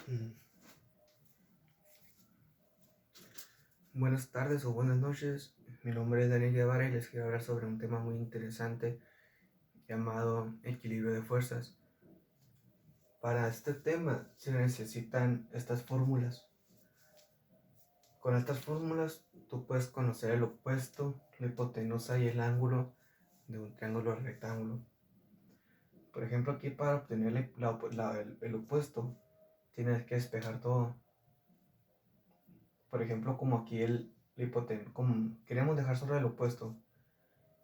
Mm. Buenas tardes o buenas noches. Mi nombre es Daniel Guevara y les quiero hablar sobre un tema muy interesante llamado equilibrio de fuerzas. Para este tema se necesitan estas fórmulas. Con estas fórmulas tú puedes conocer el opuesto, la hipotenusa y el ángulo de un triángulo rectángulo. Por ejemplo, aquí para obtener el opuesto tienes que despejar todo. Por ejemplo, como aquí como queremos dejar solo el opuesto.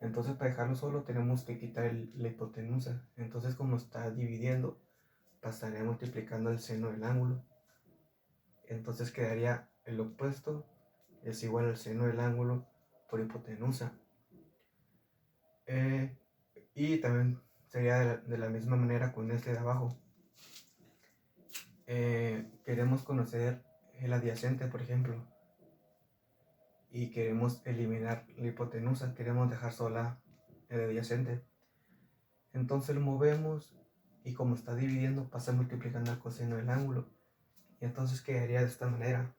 Entonces para dejarlo solo tenemos que quitar la hipotenusa. Entonces como está dividiendo, pasaría multiplicando el seno del ángulo. Entonces quedaría el opuesto es igual al seno del ángulo por hipotenusa. Y también sería de la misma manera con este de abajo. Queremos conocer el adyacente, por ejemplo. Y queremos eliminar la hipotenusa. Queremos dejar sola el adyacente. Entonces lo movemos y como está dividiendo pasa multiplicando el coseno del ángulo y entonces quedaría de esta manera: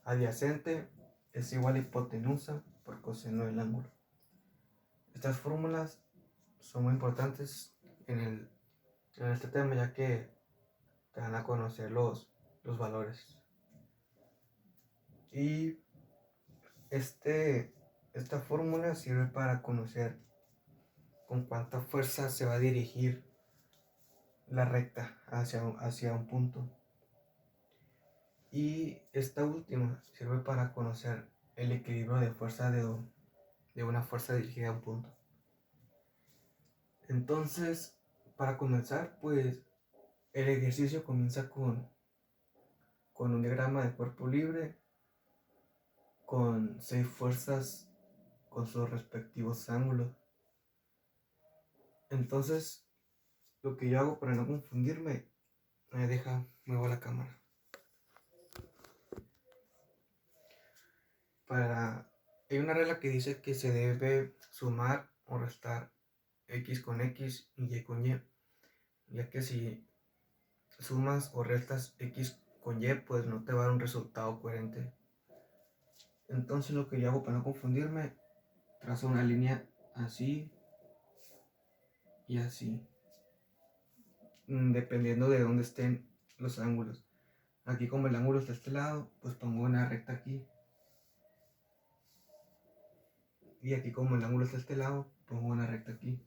adyacente es igual a hipotenusa por coseno del ángulo. Estas fórmulas son muy importantes en este tema, ya que te van a conocer los valores. Y esta fórmula sirve para conocer con cuánta fuerza se va a dirigir la recta hacia un punto. Y esta última sirve para conocer el equilibrio de fuerza de una fuerza dirigida a un punto. Entonces, para comenzar, pues el ejercicio comienza con un diagrama de cuerpo libre, con 6 fuerzas con sus respectivos ángulos. Entonces, lo que yo hago para no confundirme, muevo la cámara. Hay una regla que dice que se debe sumar o restar X con X y Y con Y, ya que si sumas o restas X con Y, pues no te va a dar un resultado coherente. Entonces lo que yo hago para no confundirme, trazo una línea así y así, dependiendo de dónde estén los ángulos. Aquí como el ángulo está a este lado, pues pongo una recta aquí. Y aquí como el ángulo está a este lado, pongo una recta aquí.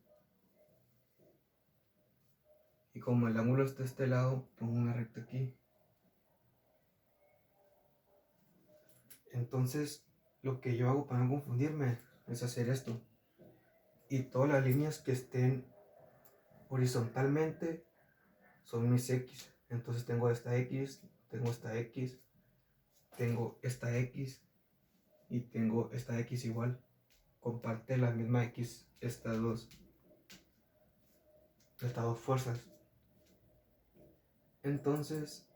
Y como el ángulo está a este lado, pongo una recta aquí. Entonces, lo que yo hago para no confundirme es hacer esto. Y todas las líneas que estén horizontalmente son mis X. Entonces tengo esta X, tengo esta X, tengo esta X y tengo esta X igual. Comparte la misma X estas dos fuerzas. Entonces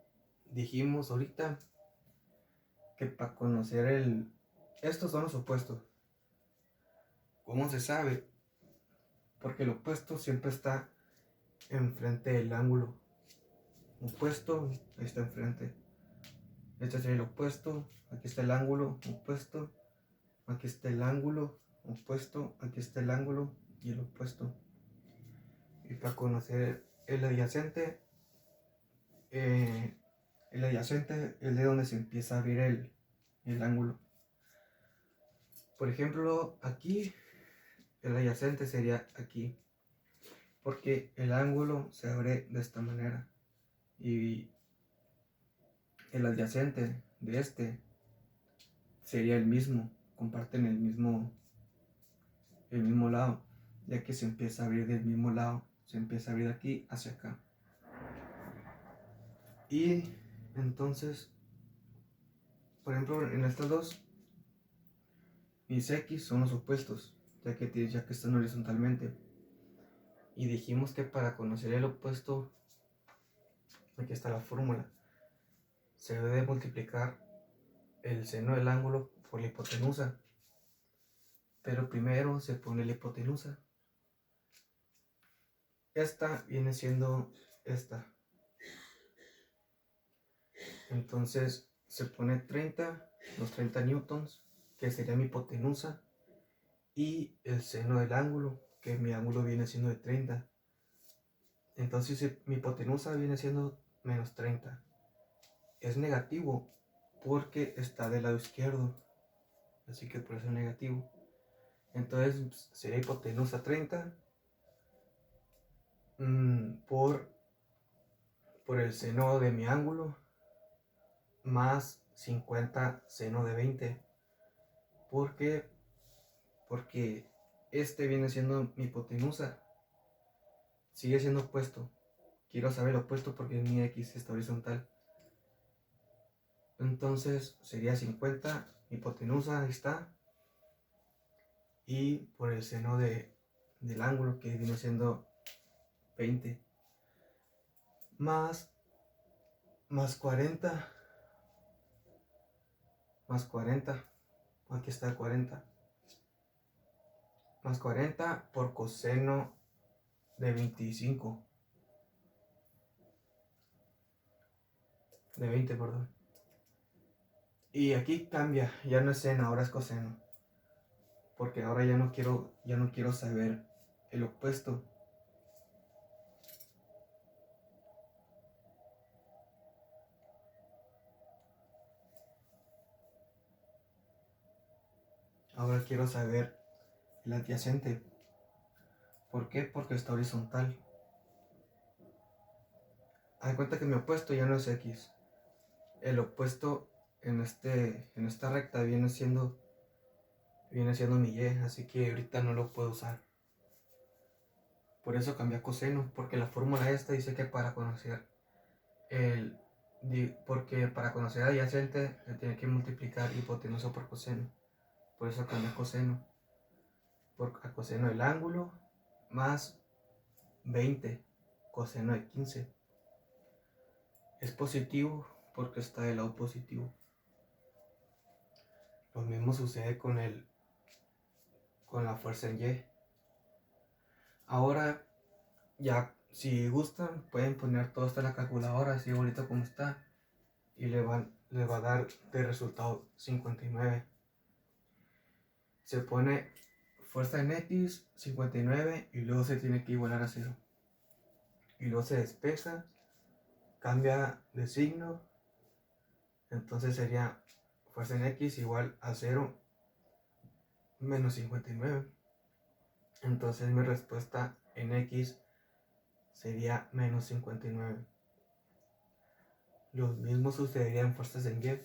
dijimos ahorita que para conocer estos son los opuestos. ¿Cómo se sabe? Porque el opuesto siempre está enfrente del ángulo. Opuesto, ahí está enfrente. Este sería el opuesto. Aquí está el ángulo opuesto. Aquí está el ángulo opuesto. Aquí está el ángulo y el opuesto. Y para conocer el adyacente es de donde se empieza a abrir el ángulo. Por ejemplo, aquí el adyacente sería aquí, porque el ángulo se abre de esta manera y el adyacente de este sería el mismo, comparten el mismo lado, ya que se empieza a abrir del mismo lado, se empieza a abrir de aquí hacia acá. Y entonces, por ejemplo, en estas dos, mis X son los opuestos, ya que están horizontalmente. Y dijimos que para conocer el opuesto, aquí está la fórmula, se debe multiplicar el seno del ángulo por la hipotenusa. Pero primero se pone la hipotenusa. Esta viene siendo esta. Entonces se pone 30, los 30 newtons, que sería mi hipotenusa, y el seno del ángulo, que mi ángulo viene siendo de 30. Entonces mi hipotenusa viene siendo menos 30. Es negativo porque está del lado izquierdo, así que por eso es negativo. Entonces sería hipotenusa 30 por el seno de mi ángulo más 50 seno de 20. ¿Por qué? Porque este viene siendo mi hipotenusa. Sigue siendo opuesto. Quiero saber el opuesto porque mi X está horizontal. Entonces sería 50, hipotenusa, ahí está. Y por el seno del ángulo, que viene siendo 20. Más 40. Más 40. Aquí está el 40. Más 40 por coseno de 25. De 20, perdón. Y aquí cambia, ya no es seno, ahora es coseno. Porque ahora ya no quiero saber el opuesto. Ahora quiero saber el adyacente. ¿Por qué? Porque está horizontal. Haz de cuenta que mi opuesto ya no es X. El opuesto en esta recta viene siendo mi Y, así que ahorita no lo puedo usar. Por eso cambié a coseno, porque la fórmula esta dice que porque para conocer adyacente se tiene que multiplicar hipotenusa por coseno. Por eso cambié a coseno. A coseno del ángulo más 20 coseno de 15. Es positivo porque está del lado positivo. Lo mismo sucede con la fuerza en Y. Ahora, ya, si gustan, pueden poner todo esto en la calculadora, así bonito como está, y le va a dar de resultado 59. Se pone fuerza en X, 59, y luego se tiene que igualar a 0. Y luego se despeja, cambia de signo, entonces sería fuerza en X igual a 0 menos 59. Entonces mi respuesta en X sería menos 59. Lo mismo sucedería en fuerzas en Y.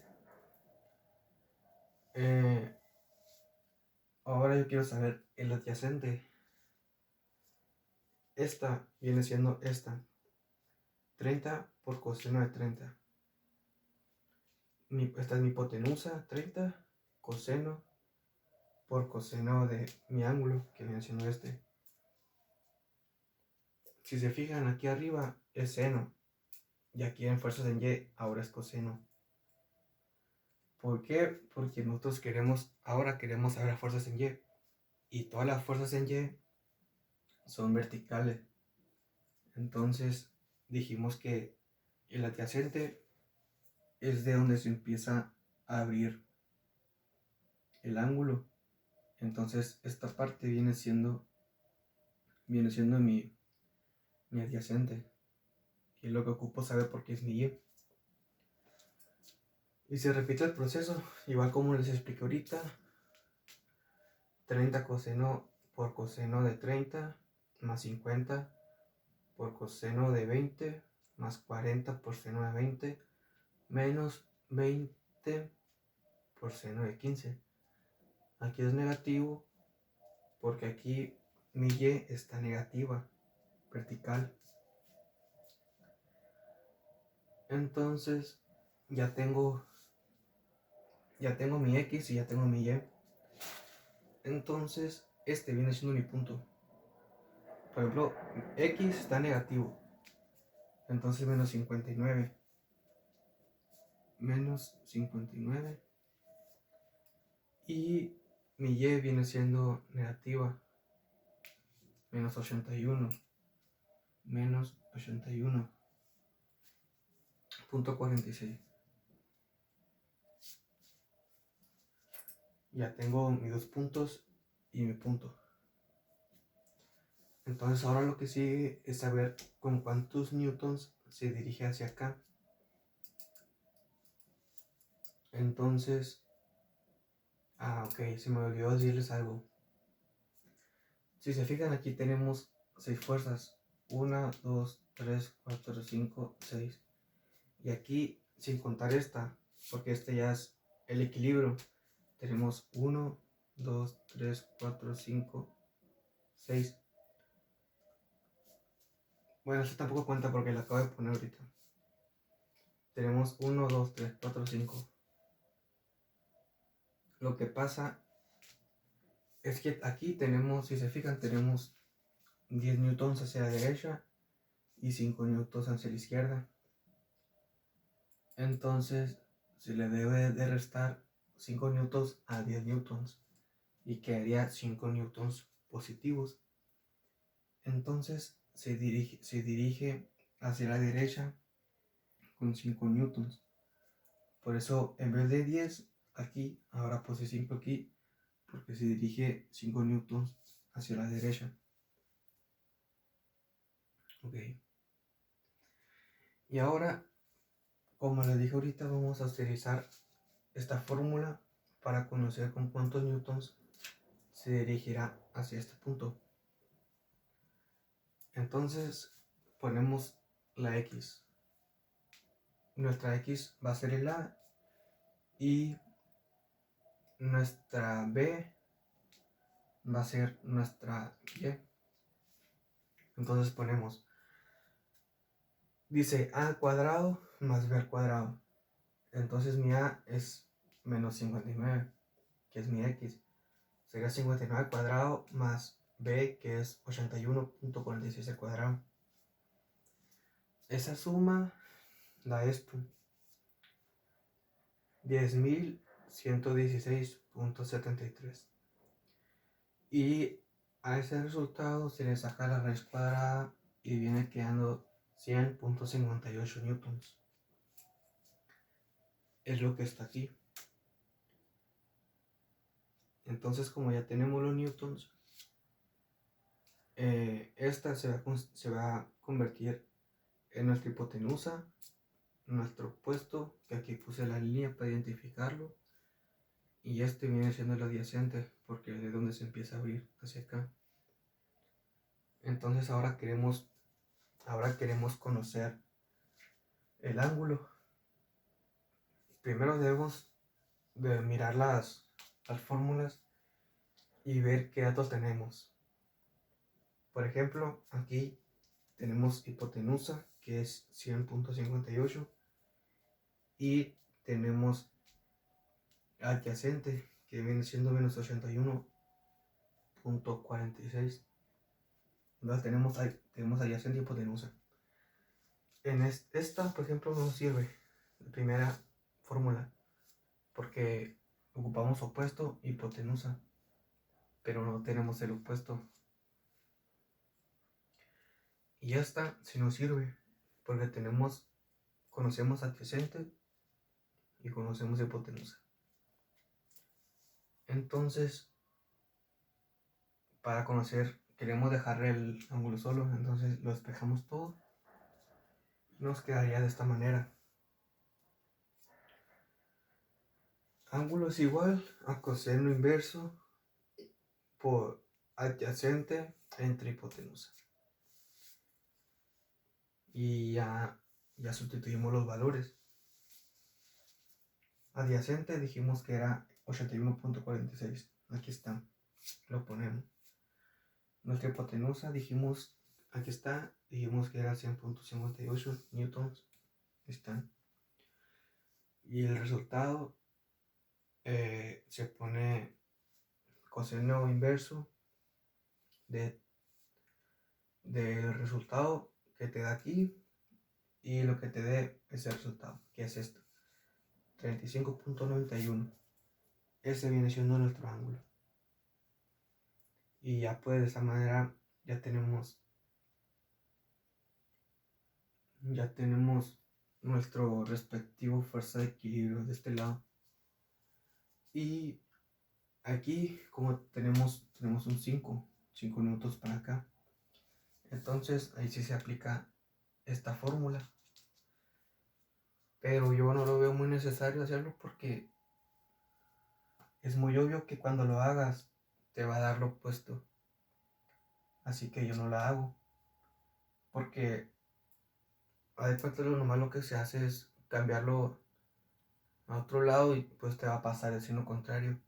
Ahora yo quiero saber el adyacente. Esta viene siendo esta. 30 por coseno de 30. Esta es mi hipotenusa, 30 coseno por coseno de mi ángulo, que viene siendo este. Si se fijan, aquí arriba es seno, y aquí en fuerzas en Y ahora es coseno. ¿Por qué? Porque nosotros ahora queremos saber las fuerzas en Y, y todas las fuerzas en Y son verticales. Entonces dijimos que el adyacente es de donde se empieza a abrir el ángulo. Entonces esta parte viene siendo mi adyacente, y lo que ocupo saber porque es mi Y. Y se repite el proceso, igual como les expliqué ahorita. 30 coseno por coseno de 30 más 50 por coseno de 20 más 40 por seno de 20 menos 20 por seno de 15. Aquí es negativo porque aquí mi Y está negativa, vertical. Entonces ya tengo mi X y ya tengo mi Y. Entonces este viene siendo mi punto. Por ejemplo, X está negativo, entonces menos 59. Menos 59. Y mi Y viene siendo negativa. Menos 81. Menos 81.46. Ya tengo mis 2 puntos y mi punto. Entonces ahora lo que sigue es saber con cuántos newtons se dirige hacia acá. Entonces, ok, se me olvidó decirles algo. Si se fijan, aquí tenemos 6 fuerzas. 1, 2, 3, 4, 5, 6. Y aquí, sin contar esta, porque este ya es el equilibrio, tenemos 1, 2, 3, 4, 5, 6. Bueno, esto tampoco cuenta porque lo acabo de poner ahorita. Tenemos 1, 2, 3, 4, 5. Lo que pasa es que aquí tenemos, si se fijan, tenemos 10 newtons hacia la derecha y 5 newtons hacia la izquierda. Entonces se le debe de restar 5 newtons a 10 newtons y quedaría 5 newtons positivos. Entonces se dirige hacia la derecha con 5 newtons. Por eso en vez de 10 aquí, ahora puse 5 aquí, porque se dirige 5 newtons hacia la derecha. Ok. Y ahora, como les dije ahorita, vamos a utilizar esta fórmula para conocer con cuántos newtons se dirigirá hacia este punto. Entonces ponemos la X. Nuestra X va a ser el A y nuestra B va a ser nuestra Y. Entonces ponemos, dice A al cuadrado más B al cuadrado. Entonces mi A es menos 59, que es mi X. Sería 59 al cuadrado más B, que es 81.46 al cuadrado. Esa suma da esto, 10.116.73. Y a ese resultado se le saca la raíz cuadrada y viene quedando 100.58 newtons. Es lo que está aquí. Entonces, como ya tenemos los newtons, esta se va a convertir en nuestra hipotenusa, nuestro opuesto, que aquí puse la línea para identificarlo, y este viene siendo el adyacente, porque es de donde se empieza a abrir hacia acá. Entonces ahora queremos conocer el ángulo. Primero debemos de mirar las fórmulas y ver qué datos tenemos. Por ejemplo, aquí tenemos hipotenusa, que es 100.58, y tenemos adyacente, que viene siendo menos 81.46. Entonces tenemos adyacente y hipotenusa. En esta, por ejemplo, no nos sirve la primera fórmula, porque ocupamos opuesto y hipotenusa, pero no tenemos el opuesto. Y esta sí nos sirve, porque conocemos adyacente y conocemos hipotenusa. Entonces, para conocer, queremos dejar el ángulo solo, entonces lo despejamos todo y nos quedaría de esta manera. Ángulo es igual a coseno inverso por adyacente entre hipotenusa. Y ya sustituimos los valores. Adyacente dijimos que era 81.46. Aquí está, lo ponemos. Nuestra hipotenusa dijimos, aquí está, dijimos que era 100.58 newtons. Están. Y el resultado se pone coseno inverso del resultado que te da aquí y lo que te dé ese resultado, que es esto, 35.91. Ese viene siendo nuestro ángulo. Y ya pues de esa manera ya tenemos nuestro respectivo fuerza de equilibrio de este lado. Y aquí como tenemos un 5 minutos para acá, entonces ahí sí se aplica esta fórmula. Pero yo no lo veo muy necesario hacerlo porque es muy obvio que cuando lo hagas te va a dar lo opuesto. Así que yo no la hago. Porque además de lo malo que se hace es cambiarlo a otro lado y pues te va a pasar el signo contrario.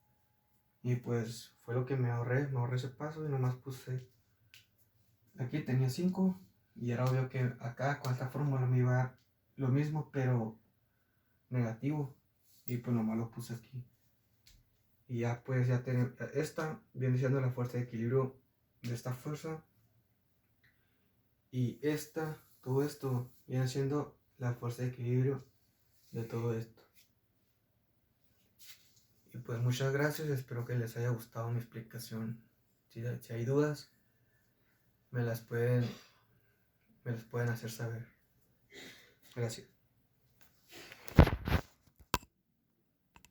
Y pues fue lo que me ahorré ese paso y nomás puse, aquí tenía 5 y era obvio que acá con esta fórmula me iba a dar lo mismo pero negativo y pues nomás lo puse aquí. Y ya pues ya tenemos, esta viene siendo la fuerza de equilibrio de esta fuerza y esta, todo esto viene siendo la fuerza de equilibrio de todo esto. Y pues muchas gracias, espero que les haya gustado mi explicación. Si hay dudas, me las pueden hacer saber. Gracias.